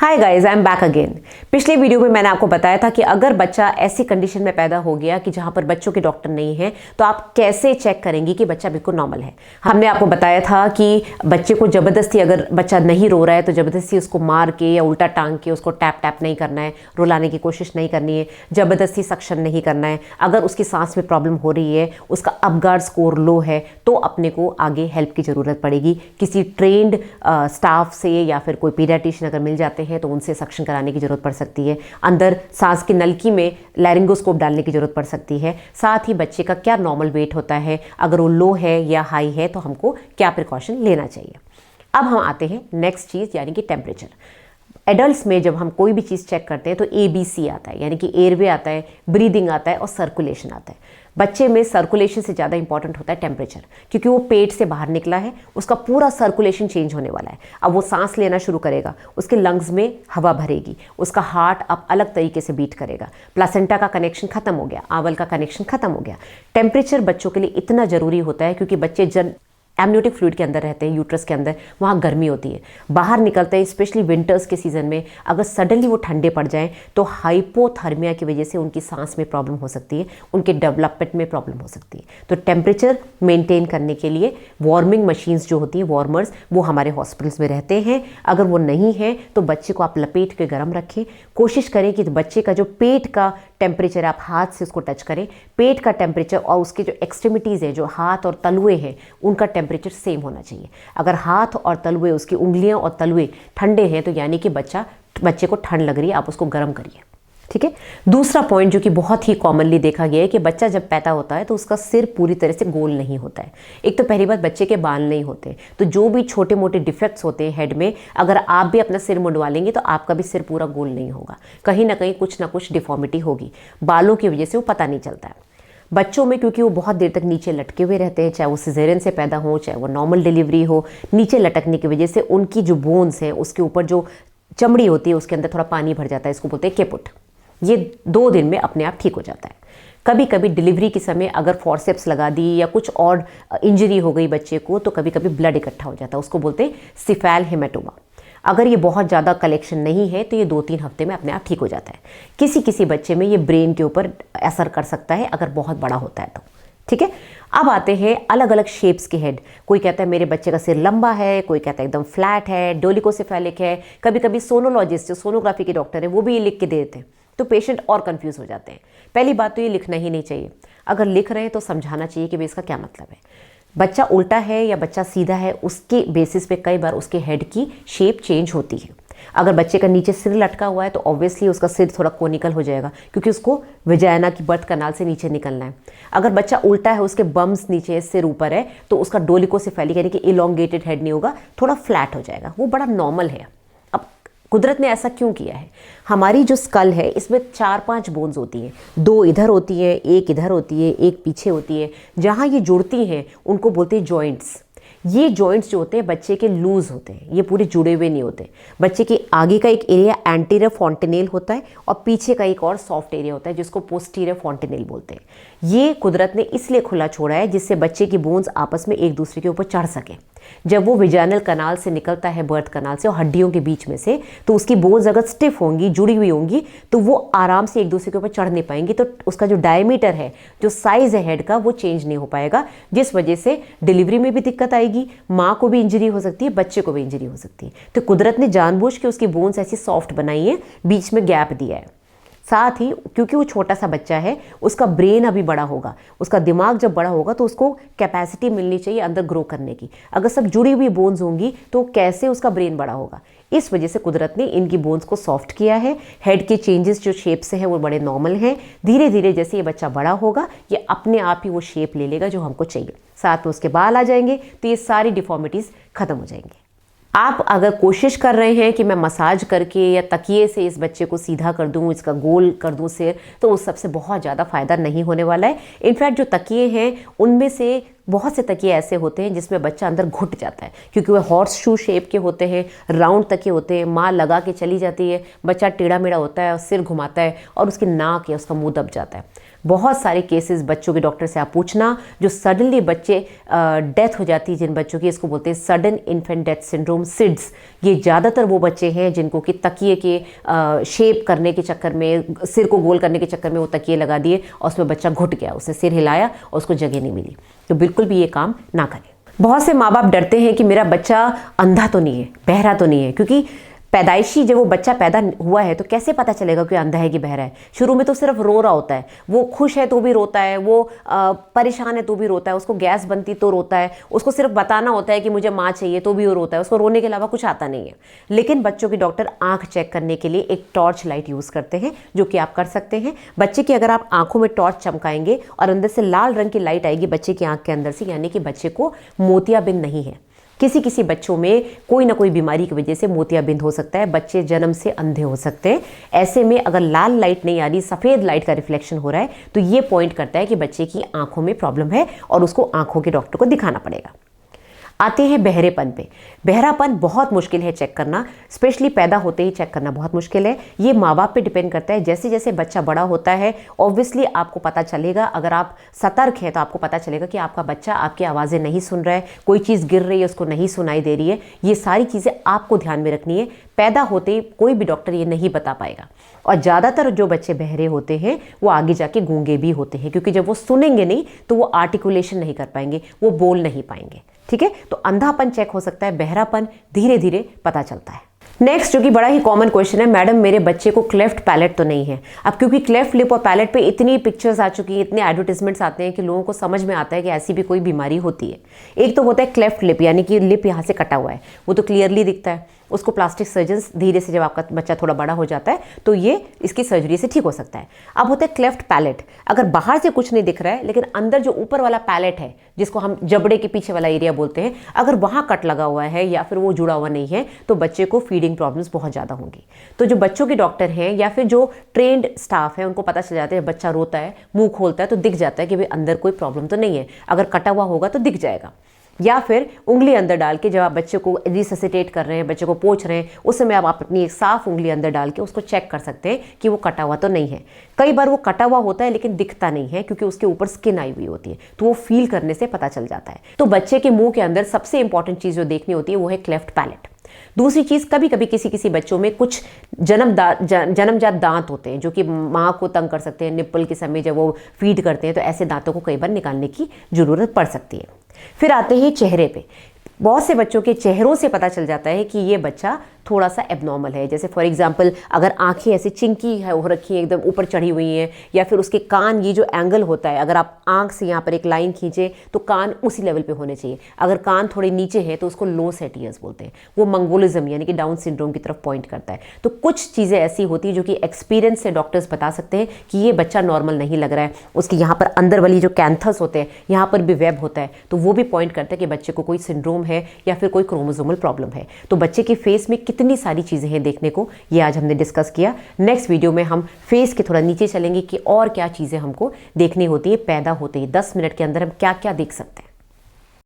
Hi guys, I am back again. पिछले video में मैंने आपको बताया था कि अगर बच्चा ऐसी कंडीशन में पैदा हो गया कि जहां पर बच्चों के डॉक्टर नहीं है तो आप कैसे चेक करेंगे कि बच्चा बिल्कुल नॉर्मल है। हमने आपको बताया था कि बच्चे को ज़बरदस्ती, अगर बच्चा नहीं रो रहा है तो ज़बरदस्ती उसको मार के या उल्टा टांग के उसको टैप टैप नहीं करना है, रुलाने की कोशिश नहीं करनी है, ज़बरदस्ती सक्शन नहीं करना है। अगर उसकी सांस में प्रॉब्लम हो रही है, उसका अपगार्ड स्कोर लो है, तो अपने को आगे हेल्प की ज़रूरत पड़ेगी। किसी ट्रेंड स्टाफ से या फिर कोई पीडियाट्रिशियन अगर मिल जाते हैं तो उनसे सक्शन कराने की जरूरत पड़ सकती है। अंदर सांस की नलकी में लैरिंगोस्कोप डालने की जरूरत पड़ सकती है। साथ ही बच्चे का क्या नॉर्मल वेट होता है, अगर वो लो है या हाई है तो हमको क्या प्रिकॉशन लेना चाहिए। अब हम आते हैं नेक्स्ट चीज़, यानी कि टेम्परेचर। एडल्ट्स में जब हम कोई भी चीज़ चेक करते हैं तो ABC आता है, यानी कि एयरवे आता है, ब्रीदिंग आता है और सर्कुलेशन आता है। बच्चे में सर्कुलेशन से ज़्यादा इंपॉर्टेंट होता है टेम्परेचर, क्योंकि वो पेट से बाहर निकला है, उसका पूरा सर्कुलेशन चेंज होने वाला है। अब वो सांस लेना शुरू करेगा, उसके लंग्स में हवा भरेगी, उसका हार्ट अब अलग तरीके से बीट करेगा। प्लासेंटा का कनेक्शन खत्म हो गया, आंवल का कनेक्शन खत्म हो गया। टेम्परेचर बच्चों के लिए इतना ज़रूरी होता है क्योंकि बच्चे एमनियोटिक फ्लूइड के अंदर रहते हैं, यूट्रस के अंदर, वहाँ गर्मी होती है। बाहर निकलते हैं, स्पेशली विंटर्स के सीज़न में अगर सडनली वो ठंडे पड़ जाएं तो हाइपोथर्मिया की वजह से उनकी सांस में प्रॉब्लम हो सकती है, उनके डेवलपमेंट में प्रॉब्लम हो सकती है। तो टेम्परेचर मेंटेन करने के लिए वार्मिंग मशीन्स जो होती हैं, वार्मर्स, वो हमारे हॉस्पिटल्स में रहते हैं। अगर वो नहीं है तो बच्चे को आप लपेट के गर्म रखें। कोशिश करें कि बच्चे का जो पेट का टेम्परेचर, आप हाथ से उसको टच करें, पेट का टेम्परेचर और उसके जो एक्सट्रीमिटीज़ है, जो हाथ और तलुए हैं, उनका टेम्परेचर सेम होना चाहिए। अगर हाथ और तलुए, उसकी उंगलियां और तलुए ठंडे हैं तो यानी कि बच्चे को ठंड लग रही है, आप उसको गर्म करिए। ठीक है। दूसरा पॉइंट जो कि बहुत ही कॉमनली देखा गया है कि बच्चा जब पैदा होता है तो उसका सिर पूरी तरह से गोल नहीं होता है। एक तो पहली बात, बच्चे के बाल नहीं होते, तो जो भी छोटे मोटे डिफेक्ट्स होते हैं हेड में, अगर आप भी अपना सिर मुंडवा लेंगे तो आपका भी सिर पूरा गोल नहीं होगा, कहीं ना कुछ डिफॉर्मिटी होगी। बालों की वजह से वो पता नहीं चलता है। बच्चों में क्योंकि वो बहुत देर तक नीचे लटके हुए रहते हैं, चाहे वो सिजेरियन से पैदा हो चाहे वो नॉर्मल डिलीवरी हो, नीचे लटकने की वजह से उनकी जो बोन्स हैं, उसके ऊपर जो चमड़ी होती है उसके अंदर थोड़ा पानी भर जाता है, इसको बोलते हैं केपुट। ये 2 दिन में अपने आप ठीक हो जाता है। कभी कभी डिलीवरी के समय अगर फॉरसेप्स लगा दी या कुछ और इंजरी हो गई बच्चे को तो कभी कभी ब्लड इकट्ठा हो जाता है, उसको बोलते हैं सिफेल हेमाटोमा। अगर ये बहुत ज़्यादा कलेक्शन नहीं है तो ये 2-3 हफ्ते में अपने आप ठीक हो जाता है। किसी किसी बच्चे में ये ब्रेन के ऊपर असर कर सकता है अगर बहुत बड़ा होता है तो। ठीक है। अब आते हैं अलग अलग शेप्स के हेड। कोई कहता है मेरे बच्चे का सिर लंबा है, कोई कहता है एकदम फ्लैट है, डोलिकोसेफेलिक है। कभी कभी सोनोलॉजिस्ट, जो सोनोग्राफी के डॉक्टर हैं, वो भी ये लिख के दे देते हैं, तो पेशेंट और कंफ्यूज हो जाते हैं। पहली बात तो ये लिखना ही नहीं चाहिए। अगर लिख रहे हैं तो समझाना चाहिए कि भाई इसका क्या मतलब है। बच्चा उल्टा है या बच्चा सीधा है, उसके बेसिस पे कई बार उसके हेड की शेप चेंज होती है। अगर बच्चे का नीचे सिर लटका हुआ है तो ऑब्वियसली उसका सिर थोड़ा कोनिकल हो जाएगा, क्योंकि उसको वजाइना की बर्थ कनाल से नीचे निकलना है। अगर बच्चा उल्टा है, उसके बम्स नीचे है, सिर ऊपर है, तो उसका डोलिकोसेफेलिक यानी कि इलोंगेटेड हेड नहीं होगा, थोड़ा फ्लैट हो जाएगा। वो बड़ा नॉर्मल है। अब कुदरत ने ऐसा क्यों किया है? हमारी जो स्कल है इसमें 4-5 बोन्स होती हैं, 2 इधर होती है, एक इधर होती है, एक पीछे होती है। जहाँ ये जुड़ती हैं उनको बोलते हैं जॉइंट्स। ये जॉइंट्स जो होते हैं बच्चे के लूज होते हैं, ये पूरे जुड़े हुए नहीं होते। बच्चे के आगे का एक एरिया एंटीरियर फॉन्टेनेल होता है और पीछे का एक और सॉफ्ट एरिया होता है जिसको पोस्टीरियर फॉन्टेनेल बोलते हैं। ये कुदरत ने इसलिए खुला छोड़ा है जिससे बच्चे की बोन्स आपस में एक दूसरे के ऊपर चढ़ सके। जब वो विजाइनल कनाल से निकलता है, बर्थ कनाल से और हड्डियों के बीच में से, तो उसकी बोन्स अगर स्टिफ होंगी, जुड़ी हुई होंगी, तो वो आराम से एक दूसरे के ऊपर चढ़ नहीं पाएंगी। तो उसका जो डायमीटर है, जो साइज है हेड का, वो चेंज नहीं हो पाएगा, जिस वजह से डिलीवरी में भी दिक्कत आएगी, माँ को भी इंजरी हो सकती है, बच्चे को भी इंजरी हो सकती है। तो कुदरत ने जानबूझ के उसकी बोन्स ऐसी सॉफ्ट बनाई है, बीच में गैप दिया है। साथ ही क्योंकि वो छोटा सा बच्चा है, उसका ब्रेन अभी बड़ा होगा, उसका दिमाग जब बड़ा होगा तो उसको कैपेसिटी मिलनी चाहिए अंदर ग्रो करने की। अगर सब जुड़ी हुई बोन्स होंगी तो कैसे उसका ब्रेन बड़ा होगा? इस वजह से कुदरत ने इनकी बोन्स को सॉफ्ट किया है। हेड के चेंजेस जो शेप से हैं वो बड़े नॉर्मल हैं। धीरे धीरे जैसे ये बच्चा बड़ा होगा, ये अपने आप ही वो शेप ले लेगा जो हमको चाहिए। साथ में उसके बाल आ जाएंगे तो ये सारी डिफॉर्मिटीज़ खत्म हो जाएंगी। आप अगर कोशिश कर रहे हैं कि मैं मसाज करके या तकिए से इस बच्चे को सीधा कर दूं, इसका गोल कर दूं सिर, तो उस सबसे बहुत ज़्यादा फ़ायदा नहीं होने वाला है। इनफैक्ट जो तकिए हैं उनमें से बहुत से तकिए ऐसे होते हैं जिसमें बच्चा अंदर घुट जाता है, क्योंकि वह हॉर्स शू शेप के होते हैं, राउंड तकिए होते हैं, माँ लगा के चली जाती है, बच्चा टेढ़ा मेढ़ा होता है और सिर घुमाता है और उसकी नाक या उसका मुंह दब जाता है। बहुत सारे केसेस बच्चों के डॉक्टर से आप पूछना जो सडनली बच्चे डेथ हो जाती है, जिन बच्चों की, इसको बोलते हैं sudden infant death syndrome, seeds. ये ज़्यादातर वो बच्चे हैं जिनको कि तकिए के शेप करने के चक्कर में, सिर को गोल करने के चक्कर में वो तकिए लगा दिए और उसमें बच्चा घुट गया, उसने सिर हिलाया और उसको जगह नहीं मिली। तो बिल्कुल भी ये काम ना करें। बहुत से माँ बाप डरते हैं कि मेरा बच्चा अंधा तो नहीं है, बहरा तो नहीं है, क्योंकि पैदाइशी जब वो बच्चा पैदा हुआ है तो कैसे पता चलेगा कि अंधा है कि बहरा है। शुरू में तो सिर्फ रो रहा होता है, वो खुश है तो भी रोता है, वो परेशान है तो भी रोता है, उसको गैस बनती तो रोता है, उसको सिर्फ बताना होता है कि मुझे माँ चाहिए तो भी वो रोता है, उसको रोने के अलावा कुछ आता नहीं है। लेकिन बच्चों की डॉक्टर आँख चेक करने के लिए एक टॉर्च लाइट यूज़ करते हैं, जो कि आप कर सकते हैं। बच्चे की अगर आप आँखों में टॉर्च चमकाएंगे और अंदर से लाल रंग की लाइट आएगी बच्चे की आँख के अंदर से, यानी कि बच्चे को मोतियाबिंद नहीं है। किसी किसी बच्चों में कोई ना कोई बीमारी की वजह से मोतियाबिंद हो सकता है, बच्चे जन्म से अंधे हो सकते हैं। ऐसे में अगर लाल लाइट नहीं आ रही, सफ़ेद लाइट का रिफ्लेक्शन हो रहा है, तो ये पॉइंट करता है कि बच्चे की आंखों में प्रॉब्लम है और उसको आंखों के डॉक्टर को दिखाना पड़ेगा। आते हैं बहरेपन पे। बहरापन बहुत मुश्किल है चेक करना, स्पेशली पैदा होते ही चेक करना बहुत मुश्किल है। ये माँ बाप पे डिपेंड करता है। जैसे जैसे बच्चा बड़ा होता है ऑब्वियसली आपको पता चलेगा, अगर आप सतर्क हैं तो आपको पता चलेगा कि आपका बच्चा आपकी आवाज़ें नहीं सुन रहा है, कोई चीज़ गिर रही है उसको नहीं सुनाई दे रही है। ये सारी चीज़ें आपको ध्यान में रखनी है। पैदा होते ही कोई भी डॉक्टर ये नहीं बता पाएगा। और ज़्यादातर जो बच्चे बहरे होते हैं वो आगे जाके गूंगे भी होते हैं, क्योंकि जब वो सुनेंगे नहीं तो वो आर्टिकुलेशन नहीं कर पाएंगे, वो बोल नहीं पाएंगे। ठीक है, तो अंधापन चेक हो सकता है, बहरापन धीरे धीरे पता चलता है। नेक्स्ट जो कि बड़ा ही कॉमन क्वेश्चन है, मैडम मेरे बच्चे को क्लेफ्ट पैलेट तो नहीं है। अब क्योंकि क्लेफ्ट लिप और पैलेट पे इतनी पिक्चर्स आ चुकी हैं, इतने एडवर्टीजमेंट्स आते हैं कि लोगों को समझ में आता है कि ऐसी भी कोई बीमारी होती है। एक तो होता है क्लेफ्ट लिप, यानी कि लिप यहाँ से कटा हुआ है, वो तो क्लियरली दिखता है। उसको प्लास्टिक सर्जन्स धीरे से, जब आपका बच्चा थोड़ा बड़ा हो जाता है तो ये इसकी सर्जरी से ठीक हो सकता है। अब होता है क्लेफ्ट पैलेट, अगर बाहर से कुछ नहीं दिख रहा है लेकिन अंदर जो ऊपर वाला पैलेट है, जिसको हम जबड़े के पीछे वाला एरिया बोलते हैं, अगर वहाँ कट लगा हुआ है या फिर वो जुड़ा हुआ नहीं है तो बच्चे को फीडिंग प्रॉब्लम्स बहुत ज़्यादा होंगी। तो जो बच्चों के डॉक्टर हैं या फिर जो ट्रेंड स्टाफ है उनको पता चल जाता है, बच्चा रोता है, मुँह खोलता है तो दिख जाता है कि भाई अंदर कोई प्रॉब्लम तो नहीं है। अगर कटा हुआ होगा तो दिख जाएगा। या फिर उंगली अंदर डाल के, जब आप बच्चे को रिससिटेट कर रहे हैं, बच्चे को पोंछ रहे हैं, उस समय आप अपनी एक साफ उंगली अंदर डाल के उसको चेक कर सकते हैं कि वो कटा हुआ तो नहीं है। कई बार वो कटा हुआ होता है लेकिन दिखता नहीं है, क्योंकि उसके ऊपर स्किन आई हुई होती है, तो वो फील करने से पता चल जाता है। तो बच्चे के मुंह के अंदर सबसे इंपॉर्टेंट चीज़ जो देखनी होती है वो है क्लेफ्ट पैलेट। दूसरी चीज़, कभी कभी किसी बच्चों में कुछ जन्मजात दांत होते हैं जो कि माँ को तंग कर सकते हैं। निप्पल के समय जब वो फीड करते हैं तो ऐसे दांतों को कई बार निकालने की ज़रूरत पड़ सकती है। फिर आते हैं चेहरे पे। बहुत से बच्चों के चेहरों से पता चल जाता है कि ये बच्चा थोड़ा सा एबनॉर्मल है। जैसे फॉर एग्जांपल अगर आंखें ऐसी चिंकी है हो रखी हैं, एकदम ऊपर चढ़ी हुई हैं, या फिर उसके कान, ये जो एंगल होता है, अगर आप आंख से यहाँ पर एक लाइन खींचे तो कान उसी लेवल पे होने चाहिए। अगर कान थोड़े नीचे है तो उसको लो सेट ईयर्स बोलते हैं। वो मंगोलिज्म यानी कि डाउन सिंड्रोम की तरफ पॉइंट करता है। तो कुछ चीज़ें ऐसी होती है जो कि एक्सपीरियंस से डॉक्टर्स बता सकते हैं कि ये बच्चा नॉर्मल नहीं लग रहा है। उसके यहाँ पर अंदर वाली जो कैंथस होते हैं, यहाँ पर भी वेब होता है, तो वो भी पॉइंट करता है कि बच्चे को कोई सिंड्रोम है या फिर कोई क्रोमोसोमल प्रॉब्लम है। तो बच्चे के फेस में कितनी सारी चीज़ें हैं देखने को, ये आज हमने डिस्कस किया। नेक्स्ट वीडियो में हम फेस के थोड़ा नीचे चलेंगे कि और क्या चीज़ें हमको देखनी होती है पैदा होते ही। 10 मिनट के अंदर हम क्या क्या देख सकते हैं।